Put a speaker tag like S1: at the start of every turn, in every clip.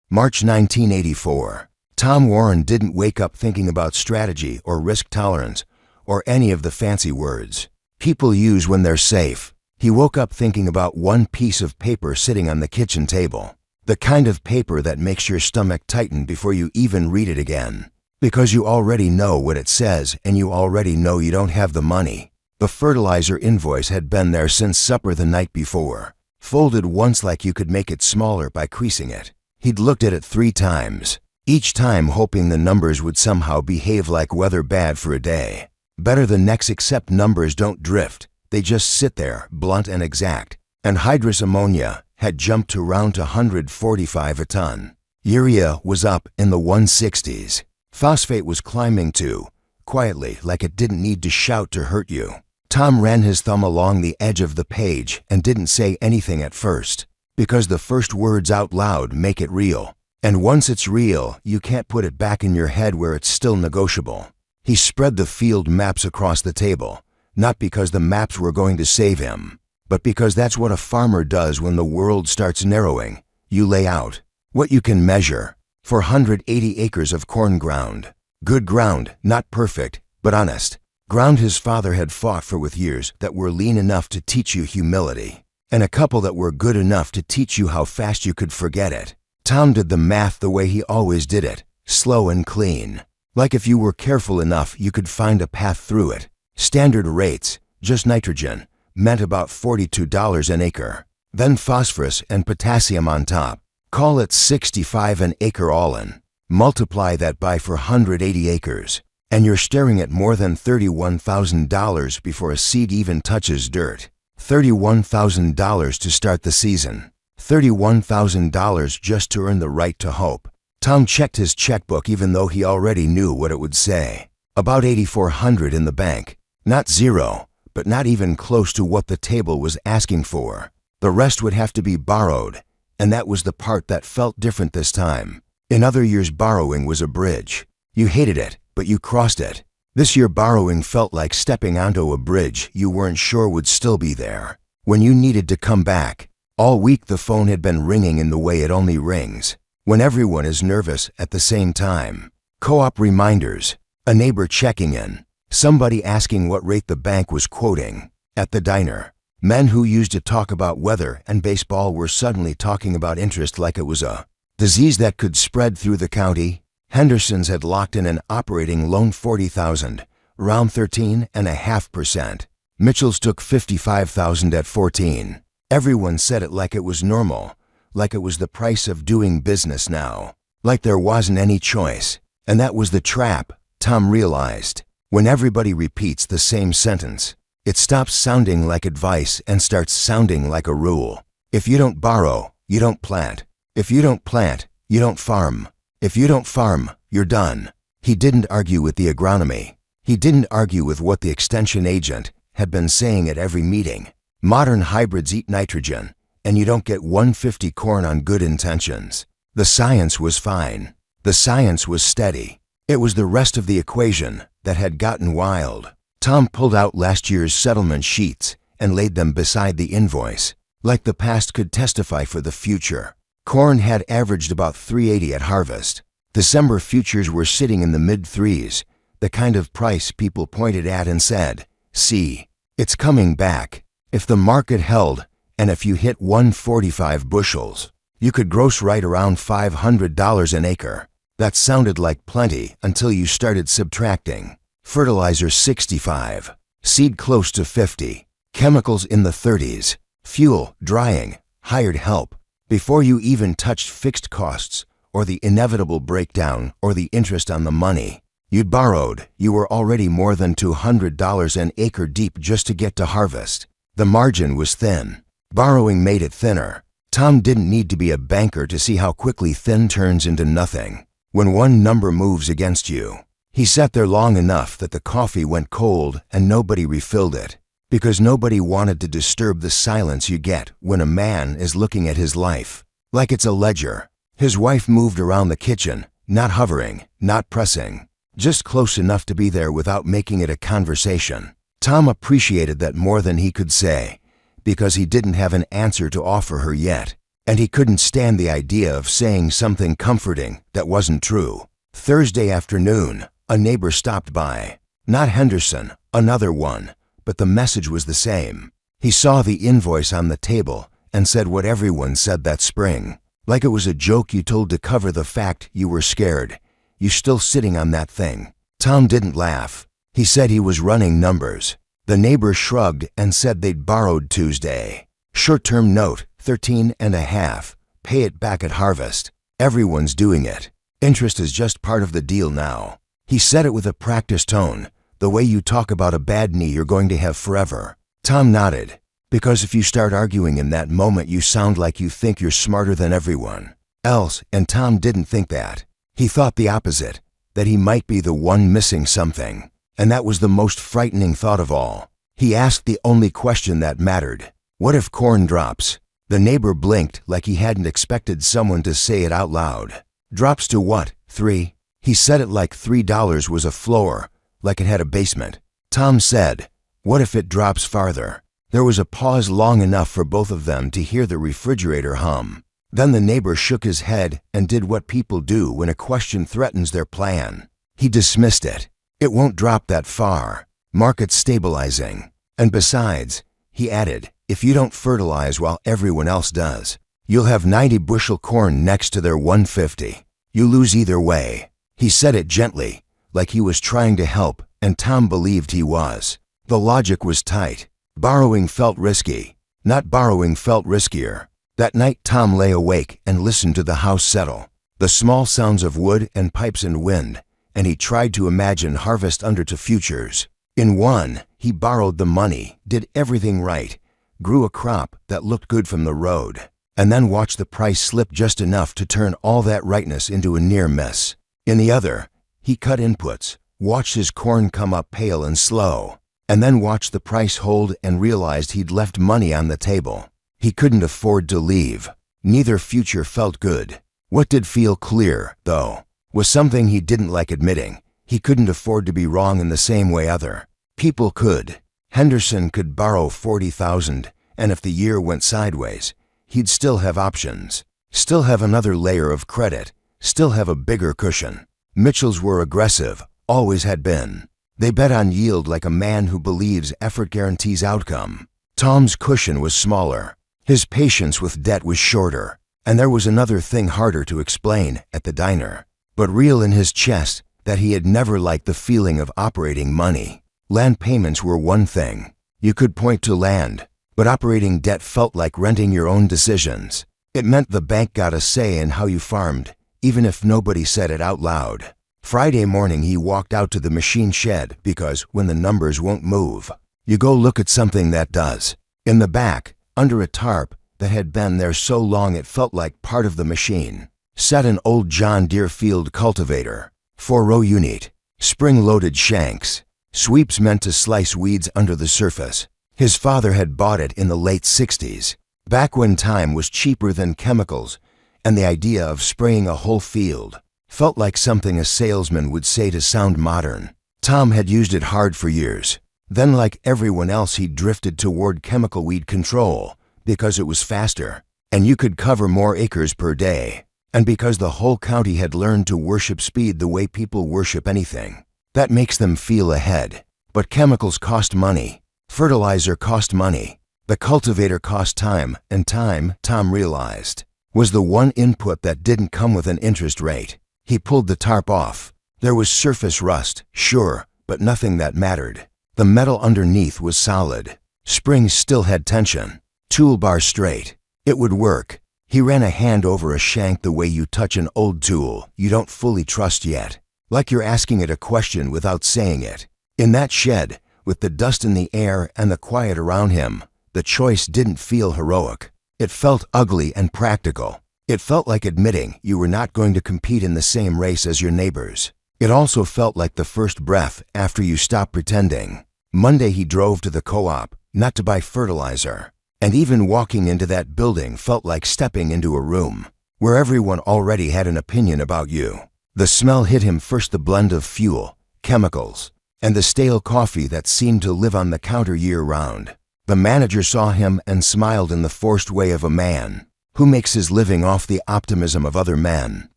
S1: March 1984. Tom Warren didn't wake up thinking about strategy or risk tolerance or any of the fancy words people use when they're safe. He woke up thinking about one piece of paper sitting on the kitchen table. The kind of paper that makes your stomach tighten before you even read it again. Because you already know what it says and you already know you don't have the money. The fertilizer invoice had been there since supper the night before, folded once like you could make it smaller by creasing it. He'd looked at it 3 times, each time hoping the numbers would somehow behave like weather bad for a day. Better the next, except numbers don't drift, they just sit there, blunt and exact. Anhydrous ammonia had jumped to around to 145 a ton. Urea was up in the 160s. Phosphate was climbing too, quietly, like it didn't need to shout to hurt you. Tom ran his thumb along the edge of the page and didn't say anything at first, because the first words out loud make it real. And once it's real, you can't put it back in your head where it's still negotiable. He spread the field maps across the table, not because the maps were going to save him, but because that's what a farmer does when the world starts narrowing. You lay out what you can measure. 480 acres of corn ground. Good ground, not perfect, but honest. Ground his father had fought for with years that were lean enough to teach you humility, and a couple that were good enough to teach you how fast you could forget it. Tom did the math the way he always did it, slow and clean. Like if you were careful enough, you could find a path through it. Standard rates, just nitrogen, meant about $42 an acre. Then phosphorus and potassium on top. Call it $65 an acre all in. Multiply that by 480 acres, and you're staring at more than $31,000 before a seed even touches dirt. $31,000 to start the season. $31,000 just to earn the right to hope. Tom checked his checkbook even though he already knew what it would say. About $8,400 in the bank. Not zero, but not even close to what the table was asking for. The rest would have to be borrowed, and that was the part that felt different this time. In other years, borrowing was a bridge. You hated it, but you crossed it. This year, borrowing felt like stepping onto a bridge you weren't sure would still be there when you needed to come back. All week the phone had been ringing in the way it only rings when everyone is nervous at the same time. Co-op reminders, a neighbor checking in, somebody asking what rate the bank was quoting. At the diner, men who used to talk about weather and baseball were suddenly talking about interest like it was a disease that could spread through the county. Henderson's had locked in an operating loan $40,000, around 13.5%. Mitchell's took $55,000 at 14. Everyone said it like it was normal, like it was the price of doing business now, like there wasn't any choice. And that was the trap, Tom realized. When everybody repeats the same sentence, it stops sounding like advice and starts sounding like a rule. If you don't borrow, you don't plant. If you don't plant, you don't farm. If you don't farm, you're done. He didn't argue with the agronomy. He didn't argue with what the extension agent had been saying at every meeting. Modern hybrids eat nitrogen, and you don't get 150 corn on good intentions. The science was fine. The science was steady. It was the rest of the equation that had gotten wild. Tom pulled out last year's settlement sheets and laid them beside the invoice, like the past could testify for the future. Corn had averaged about $3.80 at harvest. December futures were sitting in the mid-3s, the kind of price people pointed at and said, "See, it's coming back." If the market held, and if you hit 145 bushels, you could gross right around $500 an acre. That sounded like plenty until you started subtracting. Fertilizer 65, seed close to 50, chemicals in the 30s, fuel, drying, hired help. Before you even touched fixed costs, or the inevitable breakdown, or the interest on the money you'd borrowed, you were already more than $200 an acre deep just to get to harvest. The margin was thin. Borrowing made it thinner. Tom didn't need to be a banker to see how quickly thin turns into nothing when one number moves against you. He sat there long enough that the coffee went cold and nobody refilled it, because nobody wanted to disturb the silence you get when a man is looking at his life like it's a ledger. His wife moved around the kitchen, not hovering, not pressing, just close enough to be there without making it a conversation. Tom appreciated that more than he could say, because he didn't have an answer to offer her yet. and he couldn't stand the idea of saying something comforting that wasn't true. Thursday afternoon, a neighbor stopped by. Not Henderson, another one, but the message was the same. He saw the invoice on the table and said what everyone said that spring. Like it was a joke you told to cover the fact you were scared. You still sitting on that thing. Tom didn't laugh. He said he was running numbers. The neighbor shrugged and said they'd borrowed Tuesday. Short-term note, 13.5. Pay it back at harvest. Everyone's doing it. Interest is just part of the deal now. He said it with a practiced tone, the way you talk about a bad knee you're going to have forever. Tom nodded. Because if you start arguing in that moment, you sound like you think you're smarter than everyone else, and Tom didn't think that. He thought the opposite, that he might be the one missing something, and that was the most frightening thought of all. He asked the only question that mattered. What if corn drops? The neighbor blinked like he hadn't expected someone to say it out loud. Drops to what, 3? He said it like $3 was a floor, like it had a basement. Tom said, what if it drops farther? There was a pause long enough for both of them to hear the refrigerator hum. Then the neighbor shook his head and did what people do when a question threatens their plan. He dismissed it. It won't drop that far. Market stabilizing. And besides, he added, if you don't fertilize while everyone else does, you'll have 90 bushel corn next to their 150. You lose either way. He said it gently, like he was trying to help, and Tom believed he was. The logic was tight. Borrowing felt risky. Not borrowing felt riskier. That night Tom lay awake and listened to the house settle, the small sounds of wood and pipes and wind, and he tried to imagine harvest under to futures. In one, he borrowed the money, did everything right, grew a crop that looked good from the road, and then watched the price slip just enough to turn all that rightness into a near miss. In the other, he cut inputs, watched his corn come up pale and slow, and then watched the price hold and realized he'd left money on the table. He couldn't afford to leave. Neither future felt good. What did feel clear, though, was something he didn't like admitting. He couldn't afford to be wrong in the same way other people could. Henderson could borrow $40,000, and if the year went sideways, he'd still have options, still have another layer of credit, still have a bigger cushion. Mitchells were aggressive, always had been. They bet on yield like a man who believes effort guarantees outcome. Tom's cushion was smaller. His patience with debt was shorter. And there was another thing harder to explain at the diner, but real in his chest, that he had never liked the feeling of operating money. Land payments were one thing. You could point to land, but operating debt felt like renting your own decisions. It meant the bank got a say in how you farmed, even if nobody said it out loud. Friday morning he walked out to the machine shed because when the numbers won't move, you go look at something that does. In the back, under a tarp that had been there so long it felt like part of the machine, sat an old John Deere field cultivator, 4-row unit, spring-loaded shanks, sweeps meant to slice weeds under the surface. His father had bought it in the late 60s, back when time was cheaper than chemicals, and the idea of spraying a whole field felt like something a salesman would say to sound modern. Tom had used it hard for years. Then, like everyone else, he drifted toward chemical weed control because it was faster, and you could cover more acres per day, and because the whole county had learned to worship speed the way people worship anything. That makes them feel ahead. But chemicals cost money. Fertilizer cost money. The cultivator cost time, and time, Tom realized, was the one input that didn't come with an interest rate. He pulled the tarp off. There was surface rust, sure, but nothing that mattered. The metal underneath was solid. Springs still had tension. Toolbar straight. It would work. He ran a hand over a shank the way you touch an old tool you don't fully trust yet, like you're asking it a question without saying it. In that shed, with the dust in the air and the quiet around him, the choice didn't feel heroic. It felt ugly and practical. It felt like admitting you were not going to compete in the same race as your neighbors. It also felt like the first breath after you stopped pretending. Monday he drove to the co-op, not to buy fertilizer. And even walking into that building felt like stepping into a room where everyone already had an opinion about you. The smell hit him first, the blend of fuel, chemicals, and the stale coffee that seemed to live on the counter year-round. The manager saw him and smiled in the forced way of a man Who makes his living off the optimism of other men?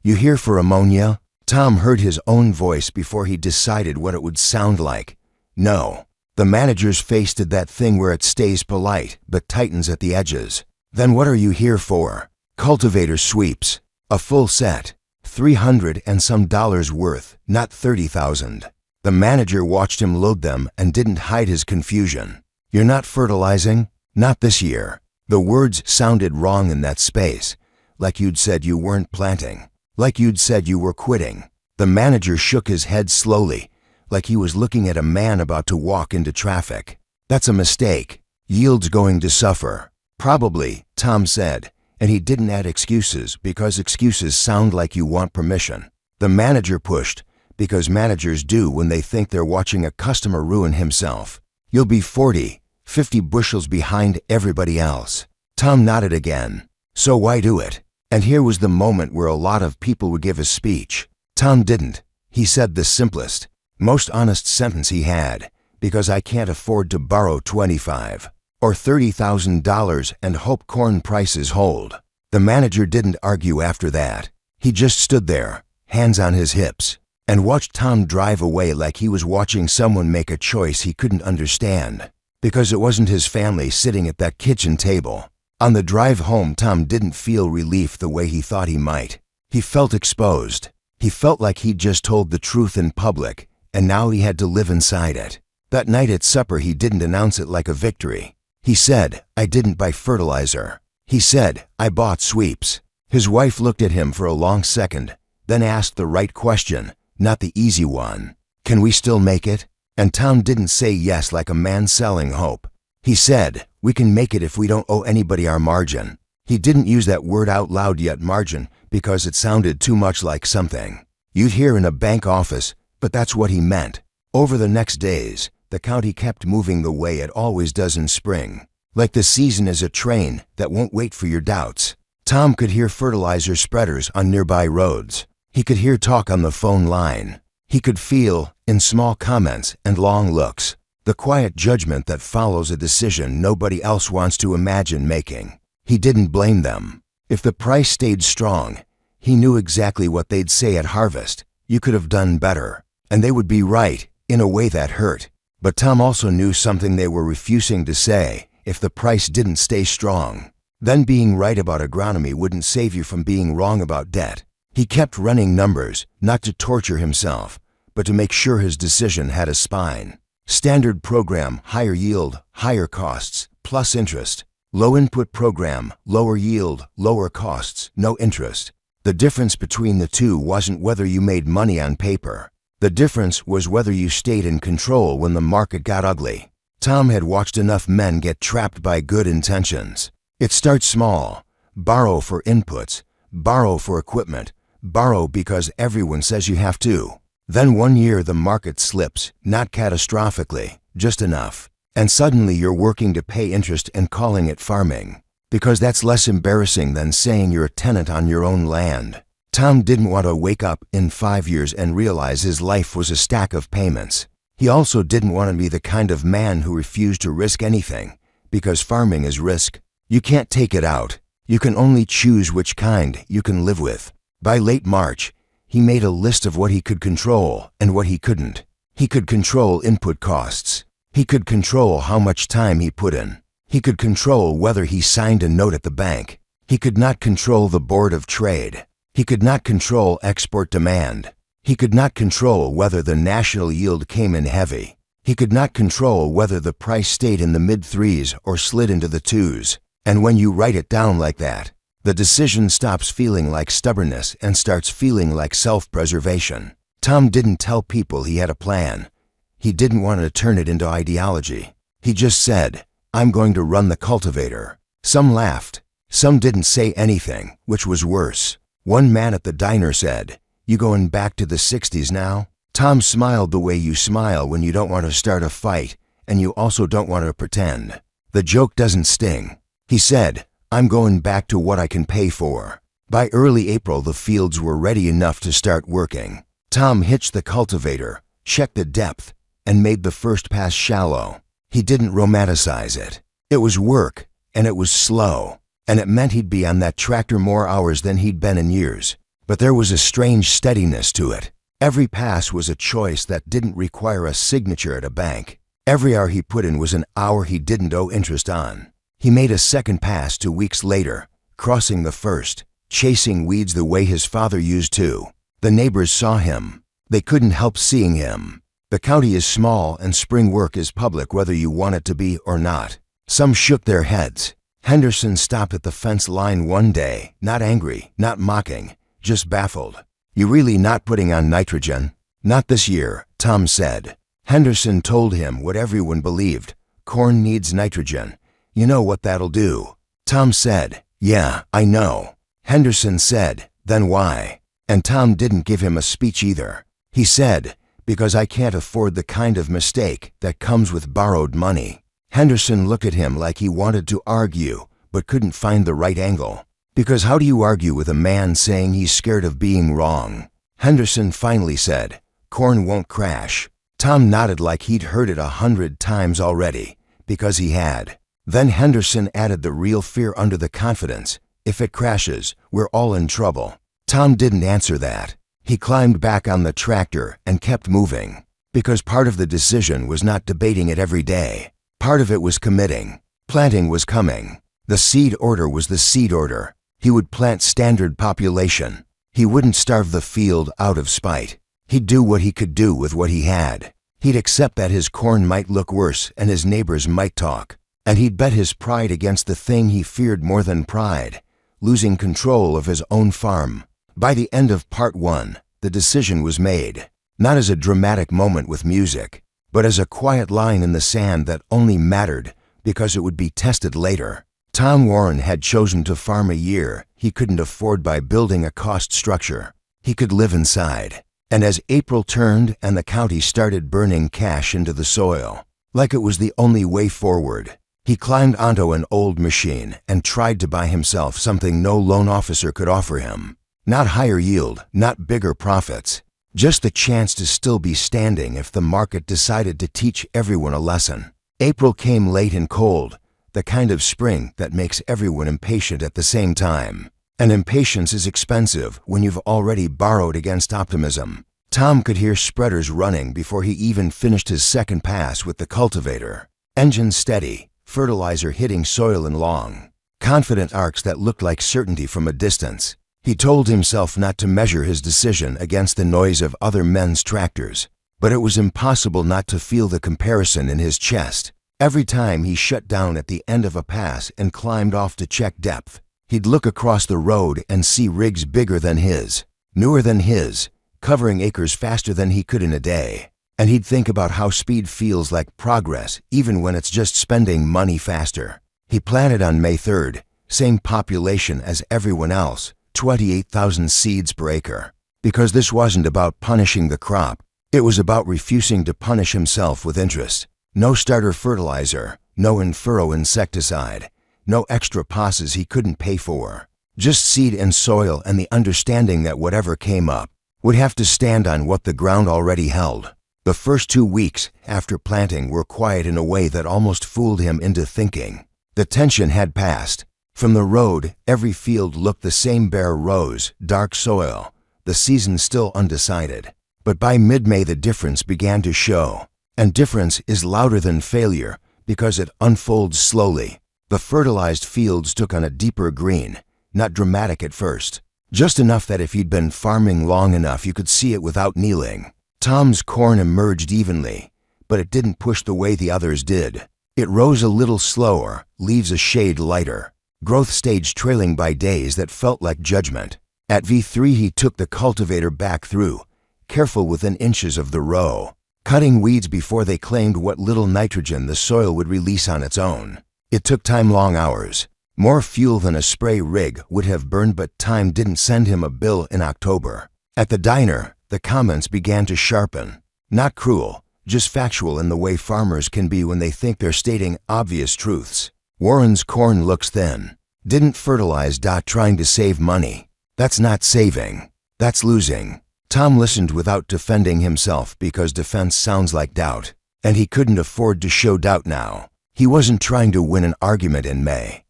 S1: You here for ammonia? Tom heard his own voice before he decided what it would sound like. No. The manager's face did that thing where it stays polite but tightens at the edges. Then what are you here for? Cultivator sweeps. A full set. $300 and some worth, not $30,000. The manager watched him load them and didn't hide his confusion. You're not fertilizing? Not this year. The words sounded wrong in that space, like you'd said you weren't planting, like you'd said you were quitting. The manager shook his head slowly, like he was looking at a man about to walk into traffic. That's a mistake. Yield's going to suffer. Probably, Tom said, and he didn't add excuses because excuses sound like you want permission. The manager pushed, because managers do when they think they're watching a customer ruin himself. You'll be 40, 50 bushels behind everybody else. Tom nodded again. So why do it? And here was the moment where a lot of people would give a speech. Tom didn't. He said the simplest, most honest sentence he had, because I can't afford to borrow $25,000 or $30,000 and hope corn prices hold. The manager didn't argue after that. He just stood there, hands on his hips, and watched Tom drive away like he was watching someone make a choice he couldn't understand, because it wasn't his family sitting at that kitchen table. On the drive home, Tom didn't feel relief the way he thought he might. He felt exposed. He felt like he'd just told the truth in public, and now he had to live inside it. That night at supper, he didn't announce it like a victory. He said, I didn't buy fertilizer. He said, I bought sweeps. His wife looked at him for a long second, then asked the right question, not the easy one. Can we still make it? And Tom didn't say yes like a man selling hope. He said, we can make it if we don't owe anybody our margin. He didn't use that word out loud yet, margin, because it sounded too much like something you'd hear in a bank office, but that's what he meant. Over the next days, the county kept moving the way it always does in spring, like the season is a train that won't wait for your doubts. Tom could hear fertilizer spreaders on nearby roads. He could hear talk on the phone line. He could feel, in small comments and long looks, the quiet judgment that follows a decision nobody else wants to imagine making. He didn't blame them. If the price stayed strong, he knew exactly what they'd say at harvest. You could have done better. And they would be right, in a way that hurt. But Tom also knew something they were refusing to say. If the price didn't stay strong, then being right about agronomy wouldn't save you from being wrong about debt. He kept running numbers, not to torture himself, but to make sure his decision had a spine. Standard program, higher yield, higher costs, plus interest. Low input program, lower yield, lower costs, no interest. The difference between the two wasn't whether you made money on paper. The difference was whether you stayed in control when the market got ugly. Tom had watched enough men get trapped by good intentions. It starts small. Borrow for inputs, borrow for equipment, borrow because everyone says you have to. Then one year the market slips, not catastrophically, just enough. And suddenly you're working to pay interest and calling it farming, because that's less embarrassing than saying you're a tenant on your own land. Tom didn't want to wake up in 5 years and realize his life was a stack of payments. He also didn't want to be the kind of man who refused to risk anything, because farming is risk. You can't take it out. You can only choose which kind you can live with. By late March, he made a list of what he could control and what he couldn't. He could control input costs. He could control how much time he put in. He could control whether he signed a note at the bank. He could not control the Board of Trade. He could not control export demand. He could not control whether the national yield came in heavy. He could not control whether the price stayed in the mid-threes or slid into the twos. And when you write it down like that, the decision stops feeling like stubbornness and starts feeling like self-preservation. Tom didn't tell people he had a plan. He didn't want to turn it into ideology. He just said, I'm going to run the cultivator. Some laughed. Some didn't say anything, which was worse. One man at the diner said, you going back to the 60s now? Tom smiled the way you smile when you don't want to start a fight and you also don't want to pretend. The joke doesn't sting. He said, I'm going back to what I can pay for. By early April, the fields were ready enough to start working. Tom hitched the cultivator, checked the depth, and made the first pass shallow. He didn't romanticize it. It was work, and it was slow. and it meant he'd be on that tractor more hours than he'd been in years. But there was a strange steadiness to it. Every pass was a choice that didn't require a signature at a bank. Every hour he put in was an hour he didn't owe interest on. He made a second pass 2 weeks later, crossing the first, chasing weeds the way his father used to. The neighbors saw him. They couldn't help seeing him. The county is small and spring work is public whether you want it to be or not. Some shook their heads. Henderson stopped at the fence line one day, not angry, not mocking, just baffled. "You really not putting on nitrogen?" "Not this year," Tom said. Henderson told him what everyone believed. "Corn needs nitrogen. You know what that'll do." Tom said, "Yeah, I know." Henderson said, "Then why?" And Tom didn't give him a speech either. He said, "Because I can't afford the kind of mistake that comes with borrowed money." Henderson looked at him like he wanted to argue, but couldn't find the right angle. Because how do you argue with a man saying he's scared of being wrong? Henderson finally said, "Corn won't crash." Tom nodded like he'd heard it 100 times already, because he had. Then Henderson added the real fear under the confidence. "If it crashes, we're all in trouble." Tom didn't answer that. He climbed back on the tractor and kept moving. Because part of the decision was not debating it every day. Part of it was committing. Planting was coming. The seed order was the seed order. He would plant standard population. He wouldn't starve the field out of spite. He'd do what he could do with what he had. He'd accept that his corn might look worse and his neighbors might talk. And he'd bet his pride against the thing he feared more than pride, losing control of his own farm. By the end of part 1, the decision was made, not as a dramatic moment with music, but as a quiet line in the sand that only mattered because it would be tested later. Tom Warren had chosen to farm a year he couldn't afford by building a cost structure. He could live inside. And as April turned and the county started burning cash into the soil, like it was the only way forward, he climbed onto an old machine and tried to buy himself something no loan officer could offer him. Not higher yield, not bigger profits, just the chance to still be standing if the market decided to teach everyone a lesson. April came late and cold, the kind of spring that makes everyone impatient at the same time. And impatience is expensive when you've already borrowed against optimism. Tom could hear spreaders running before he even finished his second pass with the cultivator. Engine steady, fertilizer hitting soil in long, confident arcs that looked like certainty from a distance. He told himself not to measure his decision against the noise of other men's tractors, but it was impossible not to feel the comparison in his chest. Every time he shut down at the end of a pass and climbed off to check depth, he'd look across the road and see rigs bigger than his, newer than his, covering acres faster than he could in a day. And he'd think about how speed feels like progress even when it's just spending money faster. He planted on May 3rd, same population as everyone else, 28,000 seeds per acre. Because this wasn't about punishing the crop, it was about refusing to punish himself with interest. No starter fertilizer, no in-furrow insecticide, no extra passes he couldn't pay for. Just seed and soil and the understanding that whatever came up would have to stand on what the ground already held. The first 2 weeks after planting were quiet in a way that almost fooled him into thinking. The tension had passed. From the road, every field looked the same: bare rows, dark soil, the season still undecided. But by mid-May the difference began to show. And difference is louder than failure because it unfolds slowly. The fertilized fields took on a deeper green, not dramatic at first, just enough that if he'd been farming long enough you could see it without kneeling. Tom's corn emerged evenly, but it didn't push the way the others did. It rose a little slower, leaves a shade lighter, growth stage trailing by days that felt like judgment. At V3 he took the cultivator back through, careful within inches of the row, cutting weeds before they claimed what little nitrogen the soil would release on its own. It took time, long hours, more fuel than a spray rig would have burned, but time didn't send him a bill in October. At the diner, the comments began to sharpen. Not cruel, just factual in the way farmers can be when they think they're stating obvious truths. Warren's corn looks thin. Didn't fertilize. Trying to save money. That's not saving. That's losing. Tom listened without defending himself because defense sounds like doubt, and he couldn't afford to show doubt now. He wasn't trying to win an argument in May.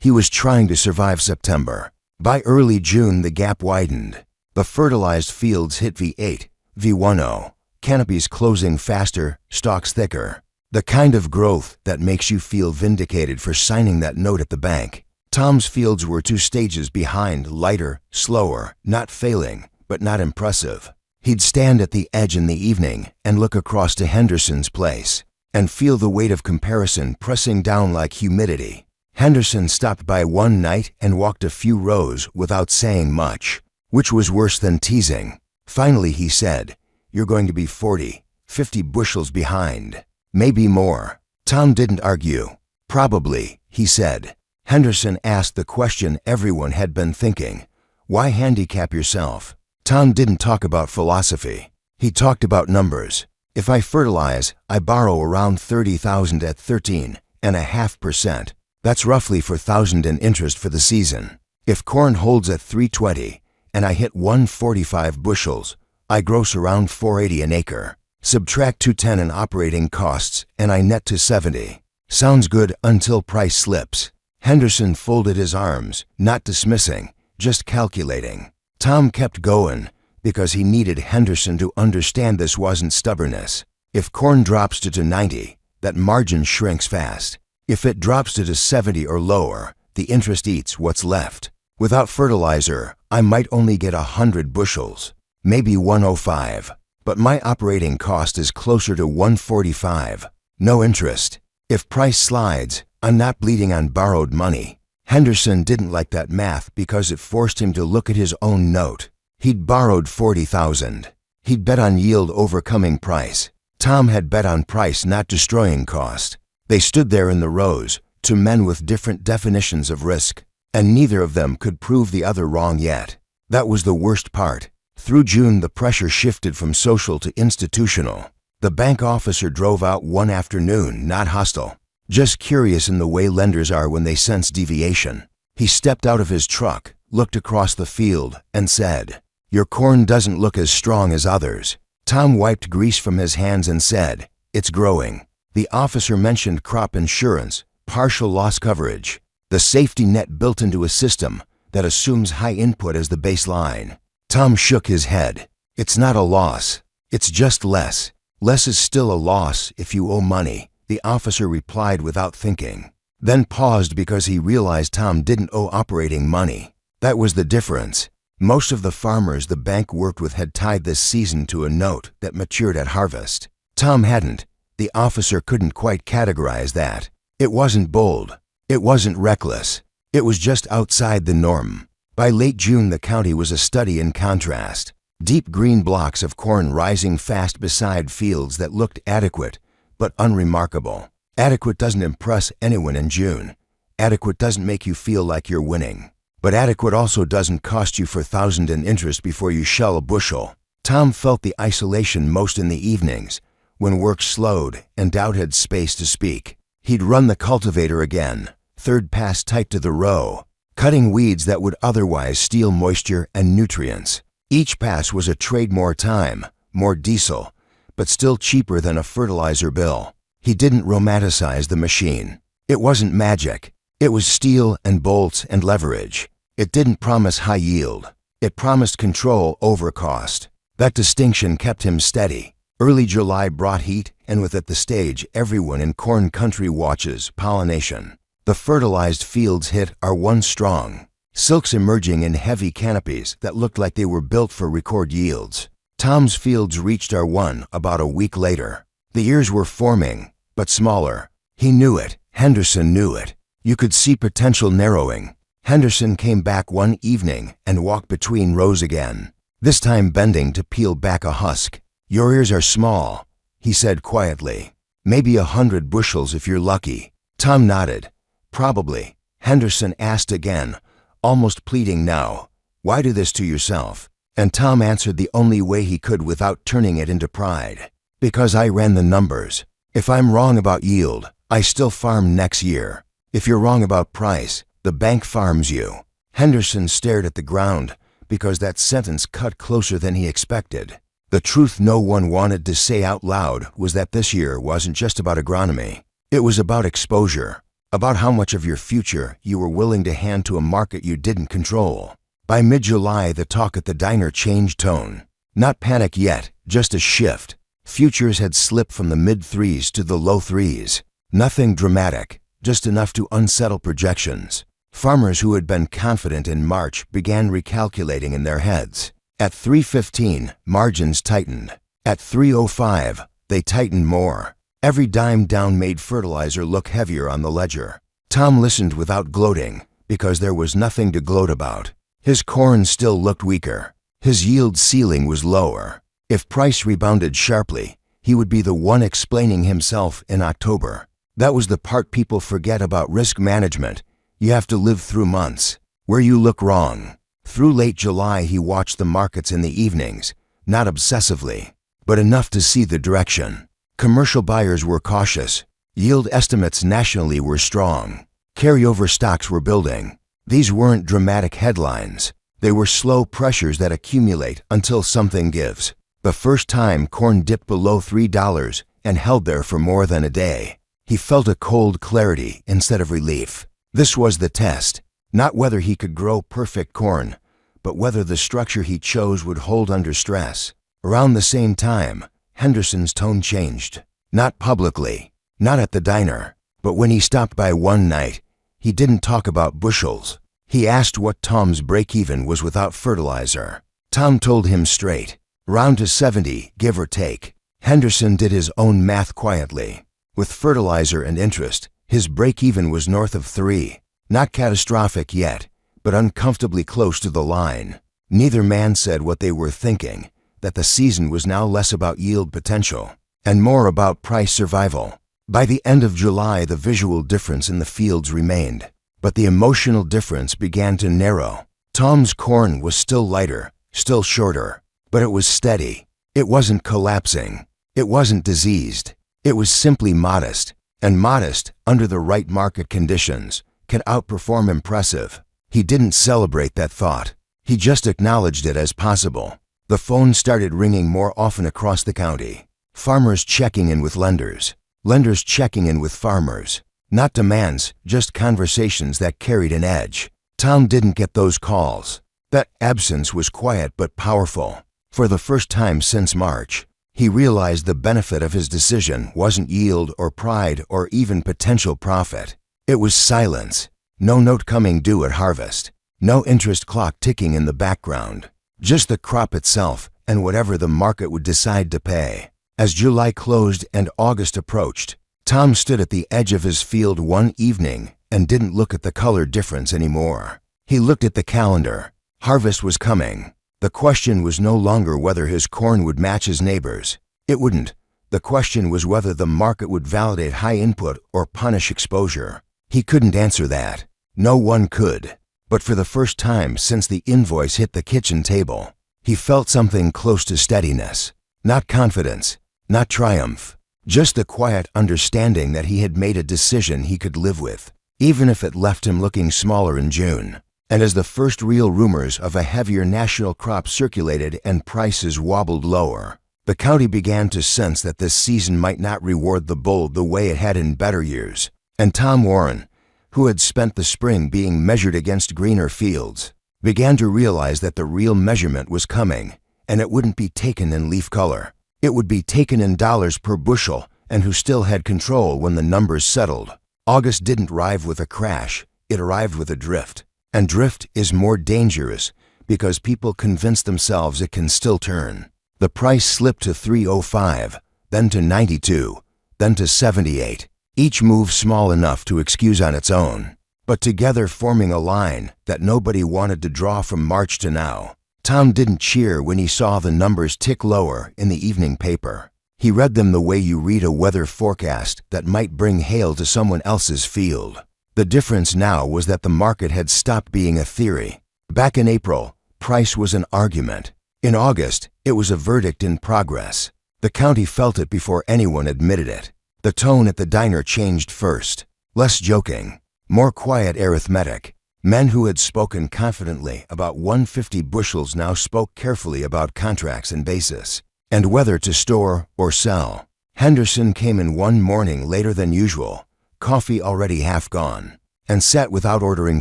S1: He was trying to survive September. By early June, the gap widened. The fertilized fields hit V8, V10, canopies closing faster, stalks thicker. The kind of growth that makes you feel vindicated for signing that note at the bank. Tom's fields were 2 stages behind, lighter, slower, not failing, but not impressive. He'd stand at the edge in the evening and look across to Henderson's place and feel the weight of comparison pressing down like humidity. Henderson stopped by one night and walked a few rows without saying much, which was worse than teasing. Finally he said, "You're going to be 40, 50 bushels behind. Maybe more." Tom didn't argue. "Probably," he said. Henderson asked the question everyone had been thinking. Why handicap yourself? Tom didn't talk about philosophy. He talked about numbers. If I fertilize, I borrow around 30,000 at 13.5%. That's roughly 4,000 in interest for the season. If corn holds at 320 and I hit 145 bushels, I gross around 480 an acre. Subtract 210 in operating costs and I net to 70. Sounds good until price slips. Henderson folded his arms, not dismissing, just calculating. Tom kept going because he needed Henderson to understand this wasn't stubbornness. If corn drops to 290, that margin shrinks fast. If it drops to 70 or lower, the interest eats what's left. Without fertilizer, I might only get 100 bushels, maybe 105, but my operating cost is closer to 145. No interest. If price slides, I'm not bleeding on borrowed money. Henderson didn't like that math because it forced him to look at his own note. He'd borrowed 40,000. He'd bet on yield overcoming price. Tom had bet on price not destroying cost. They stood there in the rows, 2 men with different definitions of risk, and neither of them could prove the other wrong yet. That was the worst part. Through June, the pressure shifted from social to institutional. The bank officer drove out one afternoon, not hostile, just curious in the way lenders are when they sense deviation. He stepped out of his truck, looked across the field, and said, "Your corn doesn't look as strong as others." Tom wiped grease from his hands and said, "It's growing." The officer mentioned crop insurance, partial loss coverage, the safety net built into a system that assumes high input as the baseline. Tom shook his head. "It's not a loss. It's just less. Less is still a loss if you owe money," the officer replied without thinking, then paused because he realized Tom didn't owe operating money. That was the difference. Most of the farmers the bank worked with had tied this season to a note that matured at harvest. Tom hadn't. The officer couldn't quite categorize that. It wasn't bold. It wasn't reckless. It was just outside the norm. By late June, the county was a study in contrast. Deep green blocks of corn rising fast beside fields that looked adequate, but unremarkable. Adequate doesn't impress anyone in June. Adequate doesn't make you feel like you're winning. But adequate also doesn't cost you 4,000 in interest before you shell a bushel. Tom felt the isolation most in the evenings, when work slowed and doubt had space to speak. He'd run the cultivator again, third pass tight to the row, cutting weeds that would otherwise steal moisture and nutrients. Each pass was a trade, more time, more diesel, but still cheaper than a fertilizer bill. He didn't romanticize the machine. It wasn't magic. It was steel and bolts and leverage. It didn't promise high yield. It promised control over cost. That distinction kept him steady. Early July brought heat, and with it the stage everyone in corn country watches: pollination. The fertilized fields hit R1 strong, silks emerging in heavy canopies that looked like they were built for record yields. Tom's fields reached R1 about a week later. The ears were forming, but smaller. He knew it. Henderson knew it. You could see potential narrowing. Henderson came back one evening and walked between rows again, this time bending to peel back a husk. "Your ears are small," he said quietly. "Maybe 100 bushels if you're lucky." Tom nodded. "Probably." Henderson asked again, almost pleading now, "Why do this to yourself?" And Tom answered the only way he could without turning it into pride. "Because I ran the numbers. If I'm wrong about yield, I still farm next year. If you're wrong about price, the bank farms you." Henderson stared at the ground because that sentence cut closer than he expected. The truth no one wanted to say out loud was that this year wasn't just about agronomy. It was about exposure. about how much of your future you were willing to hand to a market you didn't control. By mid-July, the talk at the diner changed tone. Not panic yet, just a shift. Futures had slipped from the mid-threes to the low threes. Nothing dramatic, just enough to unsettle projections. Farmers who had been confident in March began recalculating in their heads. At 3:15, margins tightened. At 3:05, they tightened more. Every dime down made fertilizer look heavier on the ledger. Tom listened without gloating, because there was nothing to gloat about. His corn still looked weaker. His yield ceiling was lower. If price rebounded sharply, he would be the one explaining himself in October. That was the part people forget about risk management. You have to live through months where you look wrong. Through late July, he watched the markets in the evenings, not obsessively, but enough to see the direction. Commercial buyers were cautious. Yield estimates nationally were strong. Carryover stocks were building. These weren't dramatic headlines. They were slow pressures that accumulate until something gives. The first time corn dipped below $3 and held there for more than a day, he felt a cold clarity instead of relief. This was the test, not whether he could grow perfect corn, but whether the structure he chose would hold under stress. Around the same time, Henderson's tone changed. Not publicly, not at the diner, but when he stopped by one night, he didn't talk about bushels. He asked what Tom's break-even was without fertilizer. Tom told him straight, round to 70, give or take. Henderson did his own math quietly. With fertilizer and interest, his break-even was north of 3. Not catastrophic yet, but uncomfortably close to the line. Neither man said what they were thinking, that the season was now less about yield potential and more about price survival. By the end of July, the visual difference in the fields remained, but the emotional difference began to narrow. Tom's corn was still lighter, still shorter, but it was steady. It wasn't collapsing. It wasn't diseased. It was simply modest, and modest, under the right market conditions, can outperform impressive. He didn't celebrate that thought. He just acknowledged it as possible. The phone started ringing more often across the county. Farmers checking in with lenders. Lenders checking in with farmers. Not demands, just conversations that carried an edge. Tom didn't get those calls. That absence was quiet but powerful. For the first time since March, he realized the benefit of his decision wasn't yield or pride or even potential profit. It was silence. No note coming due at harvest. No interest clock ticking in the background. Just the crop itself and whatever the market would decide to pay. As July closed and August approached, Tom stood at the edge of his field one evening and didn't look at the color difference anymore. He looked at the calendar. Harvest was coming. The question was no longer whether his corn would match his neighbor's. It wouldn't. The question was whether the market would validate high input or punish exposure. He couldn't answer that. No one could. But for the first time since the invoice hit the kitchen table, he felt something close to steadiness. Not confidence, not triumph, just the quiet understanding that he had made a decision he could live with, even if it left him looking smaller in June. And as the first real rumors of a heavier national crop circulated and prices wobbled lower, the county began to sense that this season might not reward the bold the way it had in better years. And Tom Warren, who had spent the spring being measured against greener fields, began to realize that the real measurement was coming, and it wouldn't be taken in leaf color. It would be taken in dollars per bushel, and who still had control when the numbers settled. August didn't arrive with a crash, it arrived with a drift. And drift is more dangerous because people convince themselves it can still turn. The price slipped to 305, then to 92, then to 78. Each move small enough to excuse on its own, but together forming a line that nobody wanted to draw from March to now. Tom didn't cheer when he saw the numbers tick lower in the evening paper. He read them the way you read a weather forecast that might bring hail to someone else's field. The difference now was that the market had stopped being a theory. Back in April, price was an argument. In August, it was a verdict in progress. The county felt it before anyone admitted it. The tone at the diner changed first. Less joking, more quiet arithmetic. Men who had spoken confidently about 150 bushels now spoke carefully about contracts and basis, and whether to store or sell. Henderson came in one morning later than usual, coffee already half gone, and sat without ordering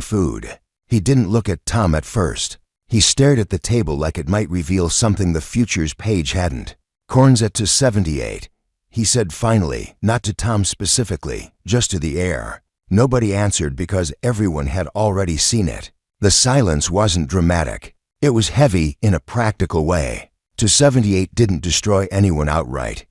S1: food. He didn't look at Tom at first. He stared at the table like it might reveal something the futures page hadn't. "Corn's at $2.78, he said finally, not to Tom specifically, just to the air. Nobody answered because everyone had already seen it. The silence wasn't dramatic. It was heavy in a practical way. $2.78 didn't destroy anyone outright.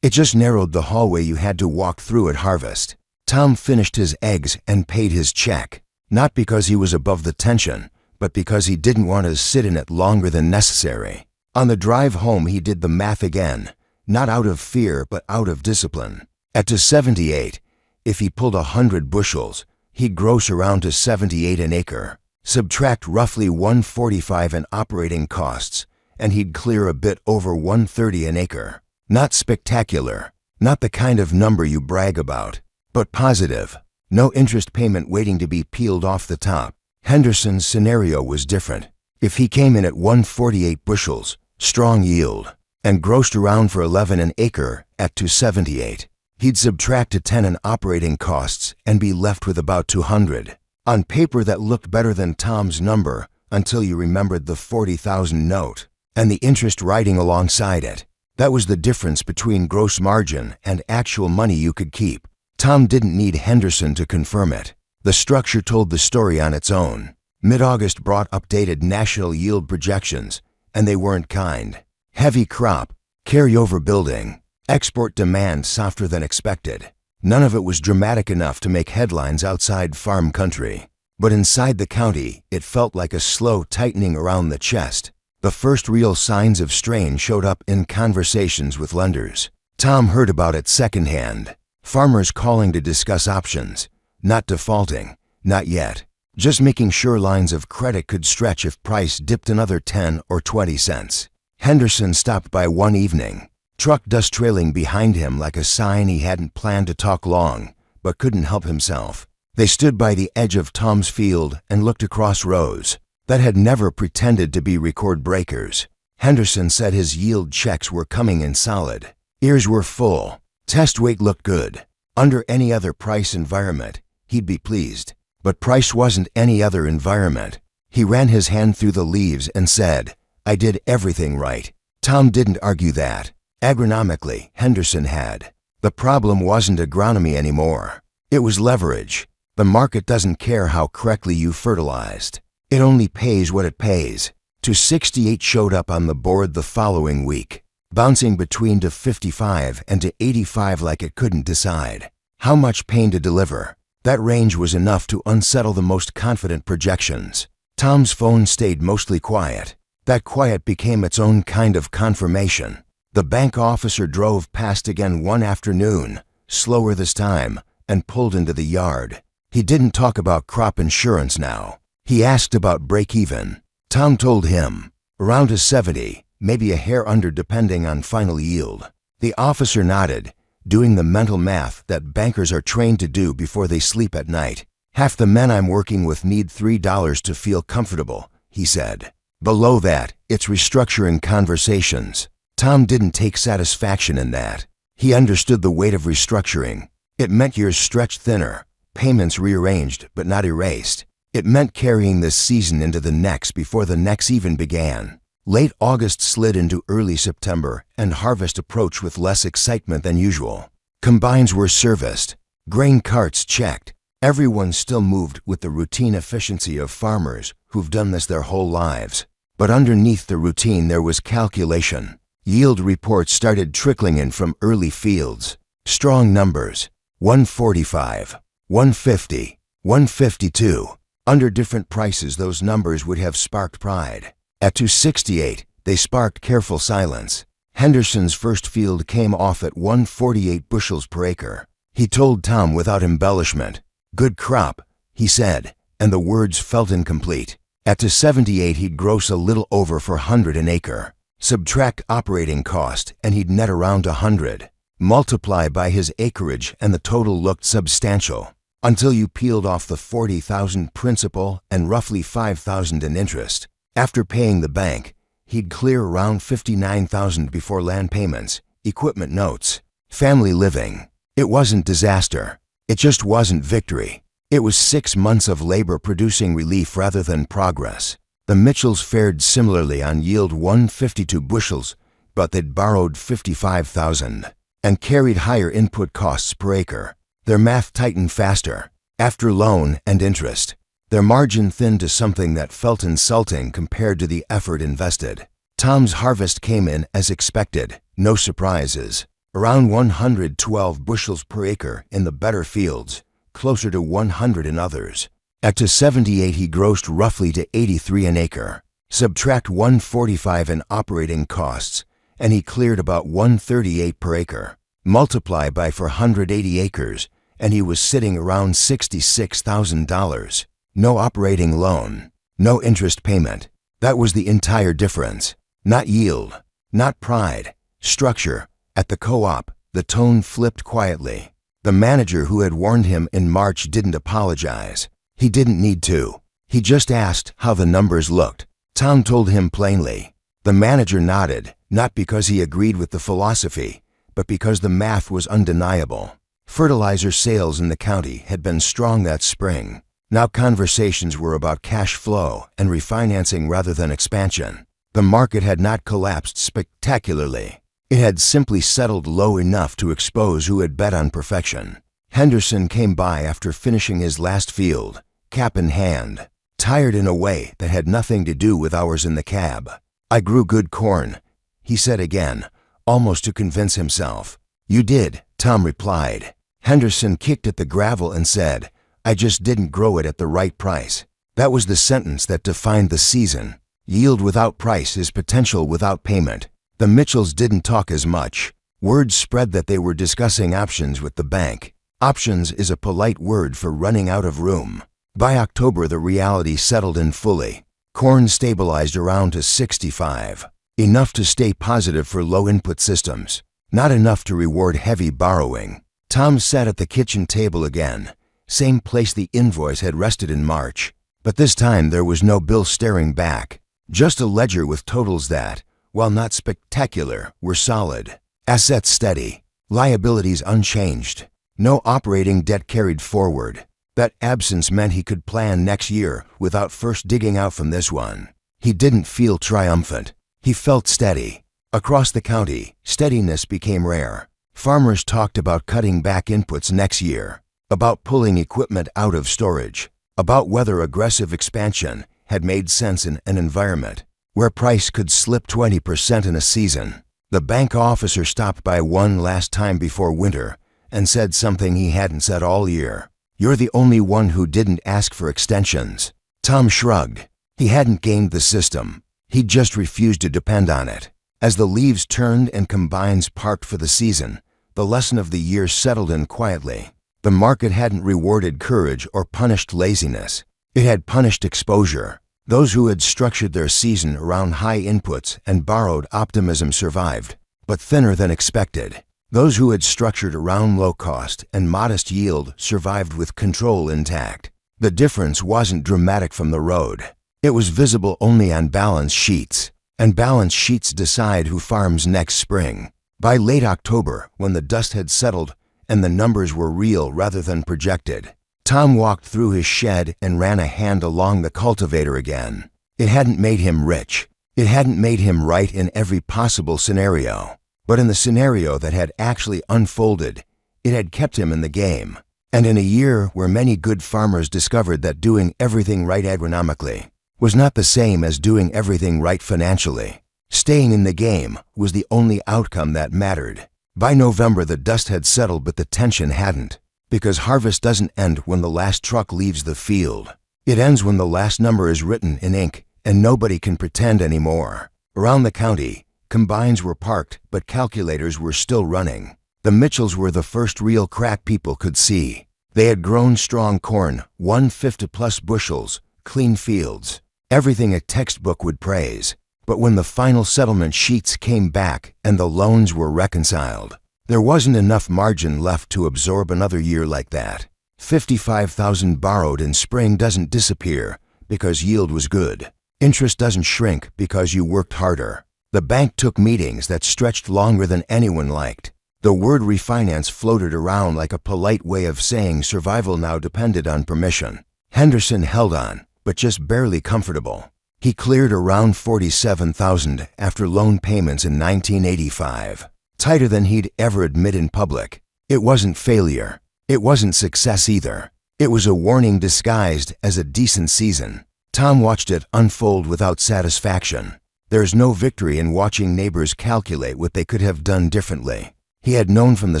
S1: It just narrowed the hallway you had to walk through at harvest. Tom finished his eggs and paid his check, not because he was above the tension, but because he didn't want to sit in it longer than necessary. On the drive home he did the math again, not out of fear but out of discipline. At $2.78, if he pulled 100 bushels, he'd gross around to $78 an acre. Subtract roughly $145 in operating costs, and he'd clear a bit over $130 an acre. Not spectacular, not the kind of number you brag about, but positive. No interest payment waiting to be peeled off the top. Henderson's scenario was different. If he came in at 148 bushels, strong yield, and grossed around for $11 an acre at $2.78, he'd subtract $10 in operating costs and be left with about $200. On paper that looked better than Tom's number until you remembered the $40,000 note and the interest riding alongside it. That was the difference between gross margin and actual money you could keep. Tom didn't need Henderson to confirm it. The structure told the story on its own. Mid-August brought updated national yield projections, and they weren't kind. Heavy crop, carryover building, export demand softer than expected. None of it was dramatic enough to make headlines outside farm country. But inside the county, it felt like a slow tightening around the chest. The first real signs of strain showed up in conversations with lenders. Tom heard about it secondhand. Farmers calling to discuss options. Not defaulting, not yet. Just making sure lines of credit could stretch if price dipped another 10 or 20 cents. Henderson stopped by one evening. Truck dust trailing behind him like a sign he hadn't planned to talk long, but couldn't help himself. They stood by the edge of Tom's field and looked across rows that had never pretended to be record breakers. Henderson said his yield checks were coming in solid. Ears were full. Test weight looked good. Under any other price environment, he'd be pleased. But price wasn't any other environment. He ran his hand through the leaves and said, "I did everything right." Tom didn't argue that. Agronomically, Henderson had. The problem wasn't agronomy anymore. It was leverage. The market doesn't care how correctly you fertilized. It only pays what it pays. $2.68 showed up on the board the following week, bouncing between $2.55 and $2.85 like it couldn't decide. How much pain to deliver? That range was enough to unsettle the most confident projections. Tom's phone stayed mostly quiet. That quiet became its own kind of confirmation. The bank officer drove past again one afternoon, slower this time, and pulled into the yard. He didn't talk about crop insurance now. He asked about break-even. Tom told him, around $2.70, maybe a hair under depending on final yield. The officer nodded, doing the mental math that bankers are trained to do before they sleep at night. "Half the men I'm working with need $3 to feel comfortable," he said. "Below that, it's restructuring conversations." Tom didn't take satisfaction in that. He understood the weight of restructuring. It meant years stretched thinner, payments rearranged but not erased. It meant carrying this season into the next before the next even began. Late August slid into early September, and harvest approached with less excitement than usual. Combines were serviced, grain carts checked. Everyone still moved with the routine efficiency of farmers who've done this their whole lives. But underneath the routine there was calculation. Yield reports started trickling in from early fields. Strong numbers, 145, 150, 152. Under different prices those numbers would have sparked pride. At $2.68, they sparked careful silence. Henderson's first field came off at 148 bushels per acre. He told Tom without embellishment. "Good crop," he said, and the words felt incomplete. At $2.78 he'd gross a little over $400 an acre. Subtract operating cost and he'd net around $100. Multiply by his acreage and the total looked substantial, until you peeled off the $40,000 principal and roughly $5,000 in interest. After paying the bank, he'd clear around $59,000 before land payments, equipment notes, family living. It wasn't disaster. It just wasn't victory. It was 6 months of labor producing relief rather than progress. The Mitchells fared similarly on yield 152 bushels, but they'd borrowed 55,000 and carried higher input costs per acre. Their math tightened faster. After loan and interest, their margin thinned to something that felt insulting compared to the effort invested. Tom's harvest came in as expected, no surprises. Around 112 bushels per acre in the better fields, closer to 100 in others. At 78 he grossed roughly to 83 an acre. Subtract 145 in operating costs, and he cleared about 138 per acre. Multiply by 480 acres, and he was sitting around $66,000. No operating loan, no interest payment. That was the entire difference. Not yield, not pride, structure. At the co-op, the tone flipped quietly. The manager who had warned him in March didn't apologize. He didn't need to. He just asked how the numbers looked. Tom told him plainly. The manager nodded, not because he agreed with the philosophy, but because the math was undeniable. Fertilizer sales in the county had been strong that spring. Now conversations were about cash flow and refinancing rather than expansion. The market had not collapsed spectacularly. It had simply settled low enough to expose who had bet on perfection. Henderson came by after finishing his last field, cap in hand, tired in a way that had nothing to do with hours in the cab. "I grew good corn," he said again, almost to convince himself. "You did," Tom replied. Henderson kicked at the gravel and said, "I just didn't grow it at the right price." That was the sentence that defined the season. Yield without price is potential without payment. The Mitchells didn't talk as much. Word spread that they were discussing options with the bank. Options is a polite word for running out of room. By October, the reality settled in fully. Corn stabilized around to 65. Enough to stay positive for low input systems. Not enough to reward heavy borrowing. Tom sat at the kitchen table again. Same place the invoice had rested in March. But this time there was no bill staring back. Just a ledger with totals that, while not spectacular, were solid. Assets steady. Liabilities unchanged. No operating debt carried forward. That absence meant he could plan next year without first digging out from this one. He didn't feel triumphant. He felt steady. Across the county, steadiness became rare. Farmers talked about cutting back inputs next year, about pulling equipment out of storage, about whether aggressive expansion had made sense in an environment where price could slip 20% in a season. The bank officer stopped by one last time before winter and said something he hadn't said all year. "You're the only one who didn't ask for extensions." Tom shrugged. He hadn't gamed the system. He just refused to depend on it. As the leaves turned and combines parked for the season, the lesson of the year settled in quietly. The market hadn't rewarded courage or punished laziness. It had punished exposure. Those who had structured their season around high inputs and borrowed optimism survived, but thinner than expected. Those who had structured around low cost and modest yield survived with control intact. The difference wasn't dramatic from the road. It was visible only on balance sheets, and balance sheets decide who farms next spring. By late October, when the dust had settled and the numbers were real rather than projected, Tom walked through his shed and ran a hand along the cultivator again. It hadn't made him rich. It hadn't made him right in every possible scenario. But in the scenario that had actually unfolded, it had kept him in the game. And in a year where many good farmers discovered that doing everything right agronomically was not the same as doing everything right financially, staying in the game was the only outcome that mattered. By November, the dust had settled, but the tension hadn't. Because harvest doesn't end when the last truck leaves the field. It ends when the last number is written in ink and nobody can pretend anymore. Around the county, combines were parked, but calculators were still running. The Mitchells were the first real crack people could see. They had grown strong corn, 150+ bushels, clean fields, everything a textbook would praise. But when the final settlement sheets came back and the loans were reconciled, there wasn't enough margin left to absorb another year like that. 55,000 borrowed in spring doesn't disappear because yield was good. Interest doesn't shrink because you worked harder. The bank took meetings that stretched longer than anyone liked. The word refinance floated around like a polite way of saying survival now depended on permission. Henderson held on, but just barely comfortable. He cleared around $47,000 after loan payments in 1985, tighter than he'd ever admit in public. It wasn't failure. It wasn't success either. It was a warning disguised as a decent season. Tom watched it unfold without satisfaction. There's no victory in watching neighbors calculate what they could have done differently. He had known from the